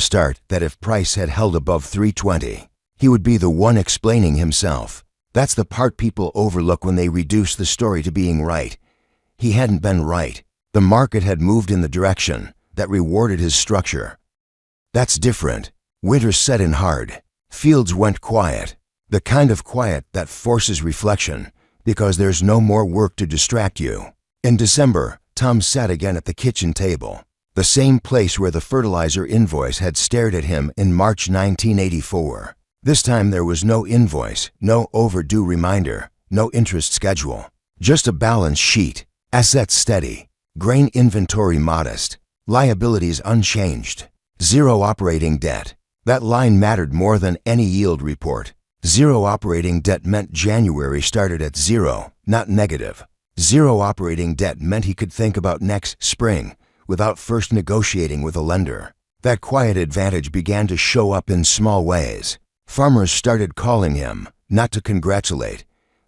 S1: start that if price had held above 320, he would be the one explaining himself. That's the part people overlook when they reduce the story to being right. He hadn't been right. The market had moved in the direction that rewarded his structure. That's different. Winter set in hard. Fields went quiet. The kind of quiet that forces reflection because there's no more work to distract you. In December, Tom sat again at the kitchen table, the same place where the fertilizer invoice had stared at him in March 1984. This time there was no invoice, no overdue reminder, no interest schedule. Just a balance sheet, assets steady, grain inventory modest, liabilities unchanged, zero operating debt. That line mattered more than any yield report. Zero operating debt meant January started at zero, not negative. Zero operating debt meant he could think about next spring without first negotiating with a lender. That quiet advantage began to show up in small ways. Farmers started calling him, not to congratulate,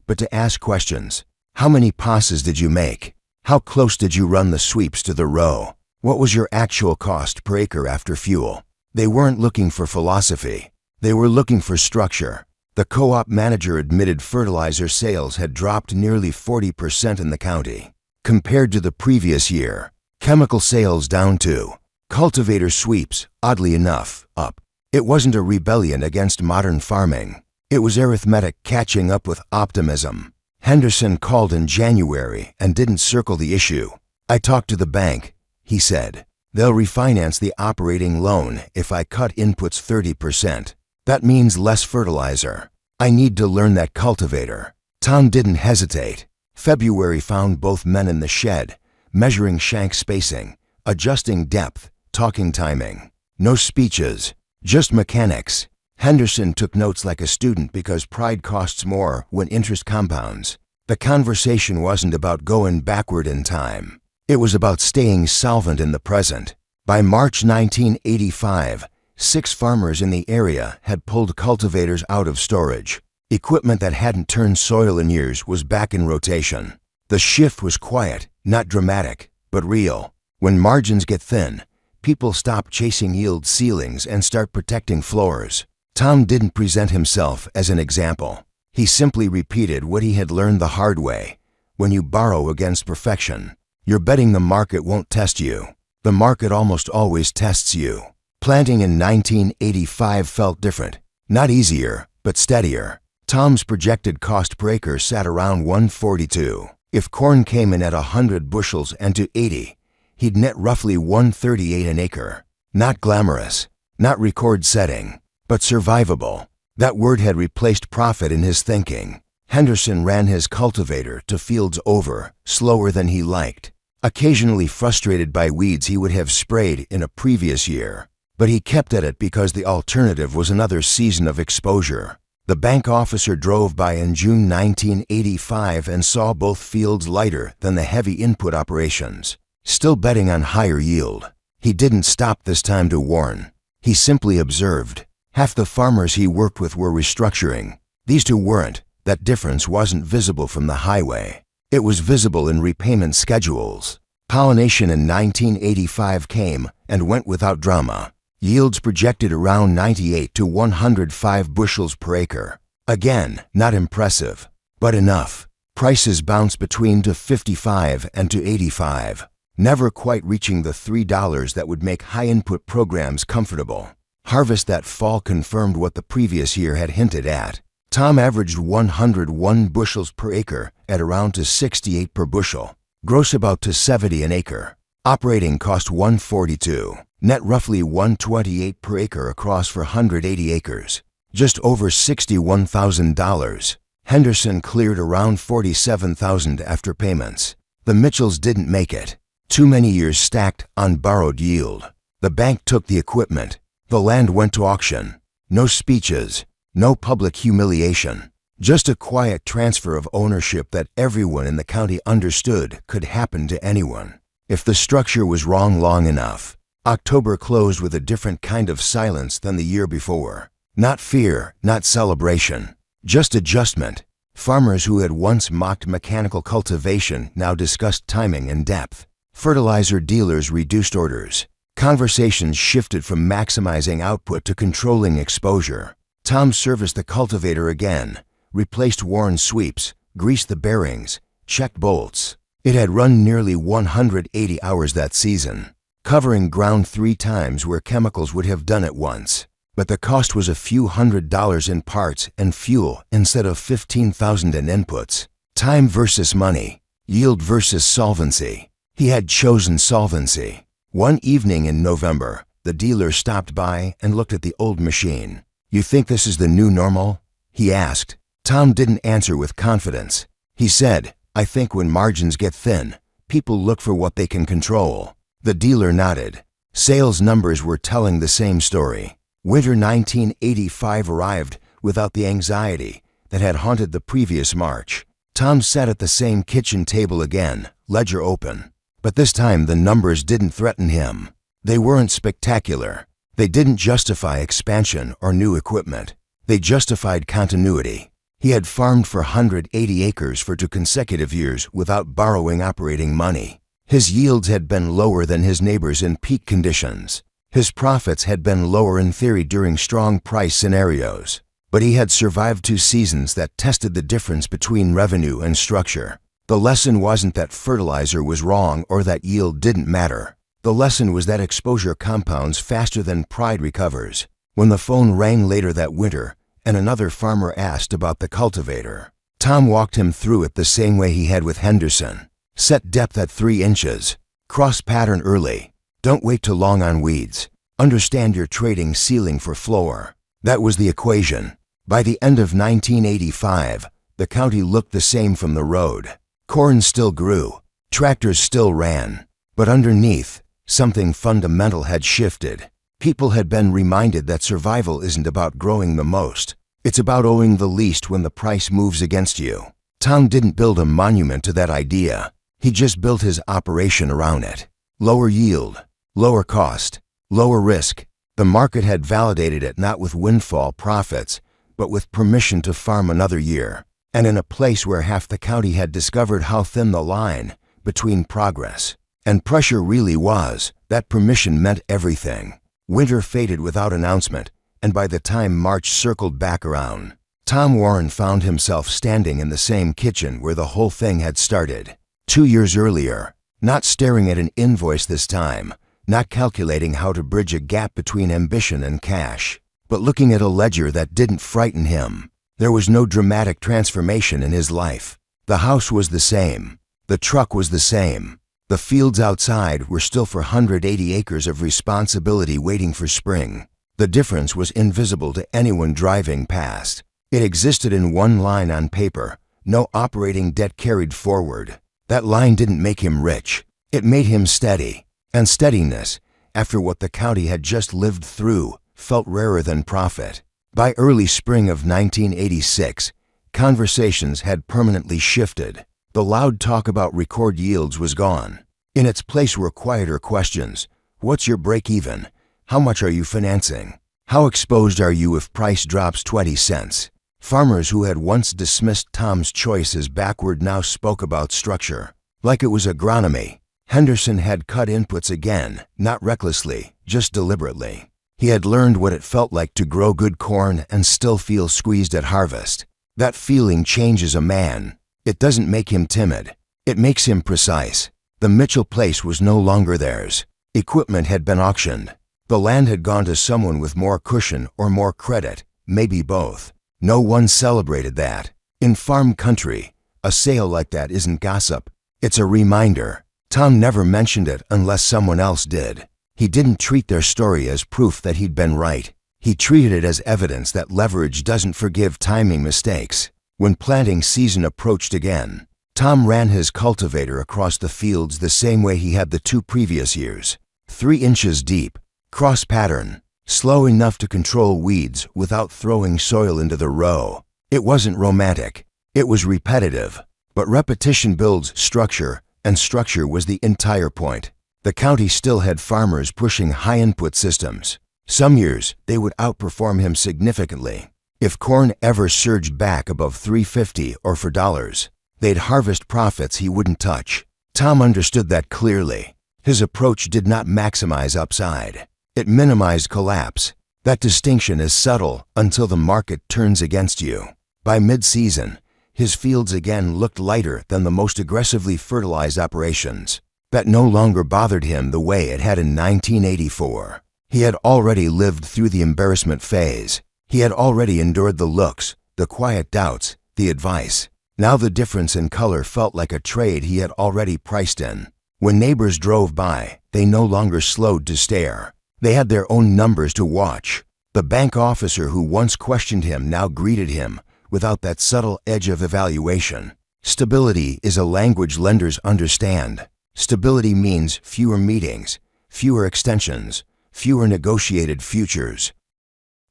S1: but to ask questions. How many passes did you make? How close did you run the sweeps to the row? What was your actual cost per acre after fuel? They weren't looking for philosophy. They were looking for structure. The co-op manager admitted fertilizer sales had dropped nearly 40% in the county compared to the previous year. Chemical sales down too. Cultivator sweeps, oddly enough, up. It wasn't a rebellion against modern farming. It was arithmetic catching up with optimism. Henderson called in January and didn't circle the issue. I talked to the bank, he said. They'll refinance the operating loan if I cut inputs 30%. That means less fertilizer. I need to learn that cultivator. Tom didn't hesitate. February found both men in the shed, measuring shank spacing, adjusting depth, talking timing. No speeches, just mechanics. Henderson took notes like a student because pride costs more when interest compounds. The conversation wasn't about going backward in time. It was about staying solvent in the present. By March 1985, 6 farmers in the area had pulled cultivators out of storage. Equipment that hadn't turned soil in years was back in rotation. The shift was quiet, not dramatic, but real. When margins get thin, people stop chasing yield ceilings and start protecting floors. Tom didn't present himself as an example. He simply repeated what he had learned the hard way. When you borrow against perfection, you're betting the market won't test you. The market almost always tests you. Planting in 1985 felt different. Not easier, but steadier. Tom's projected cost per acre sat around $142. If corn came in at 100 bushels and to 80, he'd net roughly $138 an acre. Not glamorous, not record-setting, but survivable. That word had replaced profit in his thinking. Henderson ran his cultivator to fields over, slower than he liked, occasionally frustrated by weeds he would have sprayed in a previous year. But he kept at it because the alternative was another season of exposure. The bank officer drove by in June 1985 and saw both fields lighter than the heavy input operations, still betting on higher yield. He didn't stop this time to warn. He simply observed. Half the farmers he worked with were restructuring. These two weren't. That difference wasn't visible from the highway. It was visible in repayment schedules. Pollination in 1985 came and went without drama. Yields projected around 98 to 105 bushels per acre. Again, not impressive, but enough. Prices bounced between to 55 and to 85, never quite reaching the $3 that would make high-input programs comfortable. Harvest that fall confirmed what the previous year had hinted at. Tom averaged 101 bushels per acre at around to 68 per bushel. Gross about to 70 an acre. Operating cost $142. Net roughly $128 per acre across for 180 acres. Just over $61,000. Henderson cleared around $47,000 after payments. The Mitchells didn't make it. Too many years stacked on borrowed yield. The bank took the equipment. The land went to auction. No speeches, no public humiliation. Just a quiet transfer of ownership that everyone in the county understood could happen to anyone. If the structure was wrong long enough, October closed with a different kind of silence than the year before. Not fear, not celebration, just adjustment. Farmers who had once mocked mechanical cultivation now discussed timing in depth. Fertilizer dealers reduced orders. Conversations shifted from maximizing output to controlling exposure. Tom serviced the cultivator again, replaced worn sweeps, greased the bearings, checked bolts. It had run nearly 180 hours that season, covering ground 3 times where chemicals would have done it once. But the cost was a few $100s in parts and fuel instead of $15,000 in inputs. Time versus money, yield versus solvency. He had chosen solvency. One evening in November, the dealer stopped by and looked at the old machine. "You think this is the new normal?" he asked. Tom didn't answer with confidence. He said, "I think when margins get thin, people look for what they can control." The dealer nodded. Sales numbers were telling the same story. Winter 1985 arrived without the anxiety that had haunted the previous March. Tom sat at the same kitchen table again, ledger open. But this time the numbers didn't threaten him. They weren't spectacular. They didn't justify expansion or new equipment. They justified continuity. He had farmed for 180 acres for 2 consecutive years without borrowing operating money. His yields had been lower than his neighbors in peak conditions. His profits had been lower in theory during strong price scenarios. But he had survived 2 seasons that tested the difference between revenue and structure. The lesson wasn't that fertilizer was wrong or that yield didn't matter. The lesson was that exposure compounds faster than pride recovers. When the phone rang later that winter and another farmer asked about the cultivator, Tom walked him through it the same way he had with Henderson. Set depth at 3 inches. Cross pattern early. Don't wait too long on weeds. Understand your trading ceiling for floor. That was the equation. By the end of 1985, the county looked the same from the road. Corn still grew. Tractors still ran. But underneath, something fundamental had shifted. People had been reminded that survival isn't about growing the most. It's about owing the least when the price moves against you. Tom didn't build a monument to that idea. He just built his operation around it. Lower yield, lower cost, lower risk. The market had validated it not with windfall profits, but with permission to farm another year. And in a place where half the county had discovered how thin the line between progress and pressure really was, that permission meant everything. Winter faded without announcement, and by the time March circled back around, Tom Warren found himself standing in the same kitchen where the whole thing had started. 2 years earlier, not staring at an invoice this time, not calculating how to bridge a gap between ambition and cash, but looking at a ledger that didn't frighten him. There was no dramatic transformation in his life. The house was the same. The truck was the same. The fields outside were still for 180 acres of responsibility waiting for spring. The difference was invisible to anyone driving past. It existed in one line on paper, no operating debt carried forward. That line didn't make him rich. It made him steady. And steadiness, after what the county had just lived through, felt rarer than profit. By early spring of 1986, conversations had permanently shifted. The loud talk about record yields was gone. In its place were quieter questions. What's your break-even? How much are you financing? How exposed are you if price drops 20 cents? Farmers who had once dismissed Tom's choice as backward now spoke about structure. Like it was agronomy. Henderson had cut inputs again, not recklessly, just deliberately. He had learned what it felt like to grow good corn and still feel squeezed at harvest. That feeling changes a man. It doesn't make him timid. It makes him precise. The Mitchell place was no longer theirs. Equipment had been auctioned. The land had gone to someone with more cushion or more credit, maybe both. No one celebrated that. In farm country, a sale like that isn't gossip. It's a reminder. Tom never mentioned it unless someone else did. He didn't treat their story as proof that he'd been right. He treated it as evidence that leverage doesn't forgive timing mistakes. When planting season approached again, Tom ran his cultivator across the fields the same way he had the 2 previous years. 3 inches deep, Cross pattern, slow enough to control weeds without throwing soil into the row. It wasn't romantic. It was repetitive. But repetition builds structure, and structure was the entire point. The county still had farmers pushing high input systems. Some years, they would outperform him significantly. If corn ever surged back above $3.50 or $4, they'd harvest profits he wouldn't touch. Tom understood that clearly. His approach did not maximize upside. It minimized collapse. That distinction is subtle until the market turns against you. By mid-season, his fields again looked lighter than the most aggressively fertilized operations. That no longer bothered him the way it had in 1984. He had already lived through the embarrassment phase. He had already endured the looks, the quiet doubts, the advice. Now the difference in color felt like a trade he had already priced in. When neighbors drove by, they no longer slowed to stare. They had their own numbers to watch. The bank officer who once questioned him now greeted him without that subtle edge of evaluation. Stability is a language lenders understand. Stability means fewer meetings, fewer extensions, fewer negotiated futures.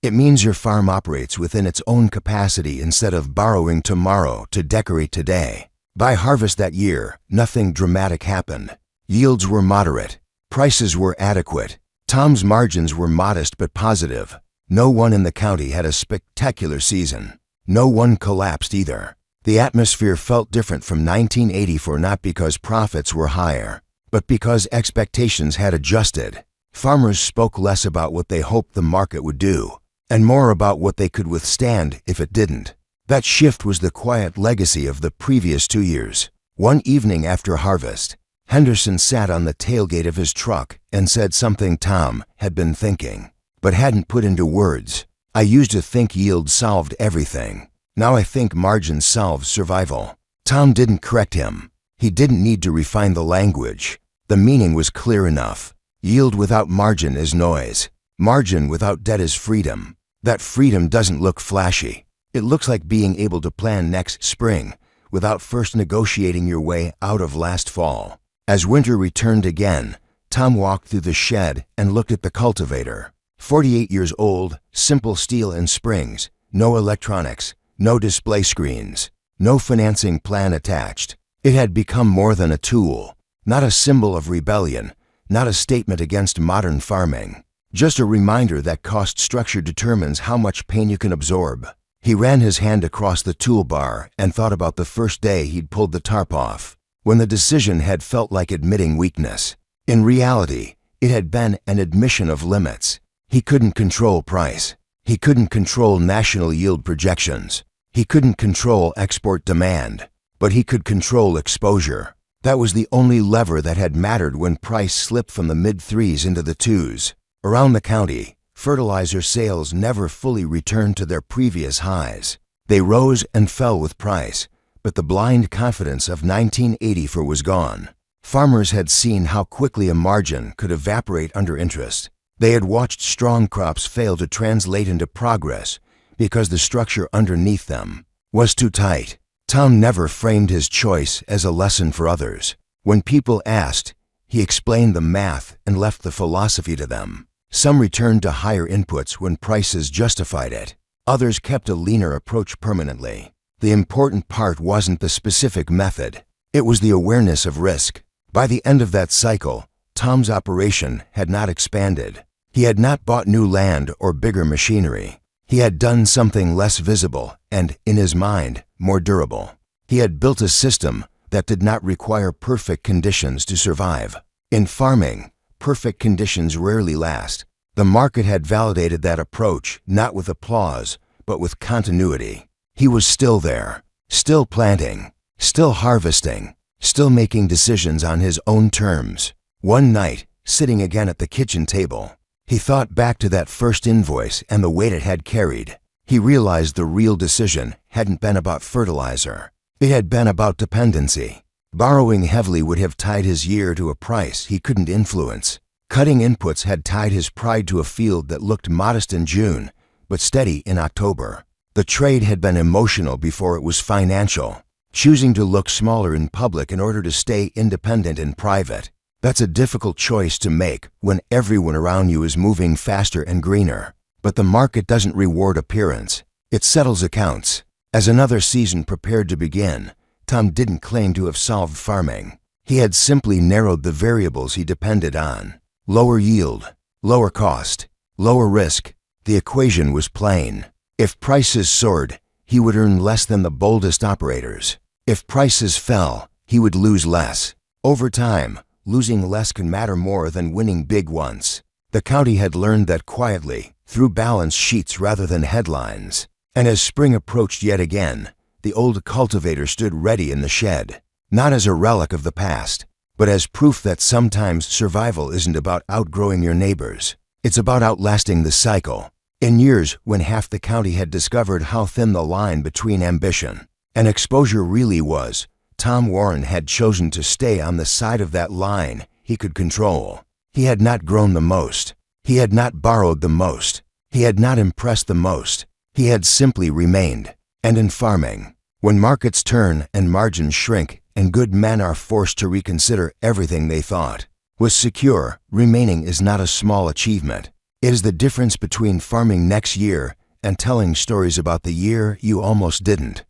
S1: It means your farm operates within its own capacity instead of borrowing tomorrow to decorate today. By harvest that year, nothing dramatic happened. Yields were moderate. Prices were adequate. Tom's margins were modest but positive. No one in the county had a spectacular season. No one collapsed either. The atmosphere felt different from 1984 not because profits were higher, but because expectations had adjusted. Farmers spoke less about what they hoped the market would do, and more about what they could withstand if it didn't. That shift was the quiet legacy of the previous 2 years. One evening after harvest, Henderson sat on the tailgate of his truck and said something Tom had been thinking, but hadn't put into words. I used to think yield solved everything. Now I think margin solves survival. Tom didn't correct him. He didn't need to refine the language. The meaning was clear enough. Yield without margin is noise. Margin without debt is freedom. That freedom doesn't look flashy. It looks like being able to plan next spring without first negotiating your way out of last fall. As winter returned again, Tom walked through the shed and looked at the cultivator. 48 years old, simple steel and springs, no electronics, no display screens, no financing plan attached. It had become more than a tool, not a symbol of rebellion, not a statement against modern farming. Just a reminder that cost structure determines how much pain you can absorb. He ran his hand across the toolbar and thought about the first day he'd pulled the tarp off, when the decision had felt like admitting weakness. In reality, it had been an admission of limits. He couldn't control price. He couldn't control national yield projections. He couldn't control export demand. But he could control exposure. That was the only lever that had mattered when price slipped from the mid-3s into the 2s. Around the county, fertilizer sales never fully returned to their previous highs. They rose and fell with price, but the blind confidence of 1984 was gone. Farmers had seen how quickly a margin could evaporate under interest. They had watched strong crops fail to translate into progress because the structure underneath them was too tight. Tom never framed his choice as a lesson for others. When people asked, he explained the math and left the philosophy to them. Some returned to higher inputs when prices justified it. Others kept a leaner approach permanently. The important part wasn't the specific method. It was the awareness of risk. By the end of that cycle, Tom's operation had not expanded. He had not bought new land or bigger machinery. He had done something less visible and, in his mind, more durable. He had built a system that did not require perfect conditions to survive. In farming, perfect conditions rarely last. The market had validated that approach, not with applause, but with continuity. He was still there, still planting, still harvesting, still making decisions on his own terms. One night, sitting again at the kitchen table, he thought back to that first invoice and the weight it had carried. He realized the real decision hadn't been about fertilizer. It had been about dependency. Borrowing heavily would have tied his year to a price he couldn't influence. Cutting inputs had tied his pride to a field that looked modest in June, but steady in October. The trade had been emotional before it was financial, choosing to look smaller in public in order to stay independent in private. That's a difficult choice to make when everyone around you is moving faster and greener. But the market doesn't reward appearance. It settles accounts. As another season prepared to begin, Tom didn't claim to have solved farming. He had simply narrowed the variables he depended on. Lower yield, lower cost, lower risk. The equation was plain. If prices soared, he would earn less than the boldest operators. If prices fell, he would lose less. Over time, losing less can matter more than winning big once. The county had learned that quietly, through balance sheets rather than headlines. And as spring approached yet again, the old cultivator stood ready in the shed, not as a relic of the past, but as proof that sometimes survival isn't about outgrowing your neighbors. It's about outlasting the cycle. In years when half the county had discovered how thin the line between ambition and exposure really was, Tom Warren had chosen to stay on the side of that line he could control. He had not grown the most. He had not borrowed the most. He had not impressed the most. He had simply remained. And in farming, when markets turn and margins shrink and good men are forced to reconsider everything they thought was secure, remaining is not a small achievement. It is the difference between farming next year and telling stories about the year you almost didn't.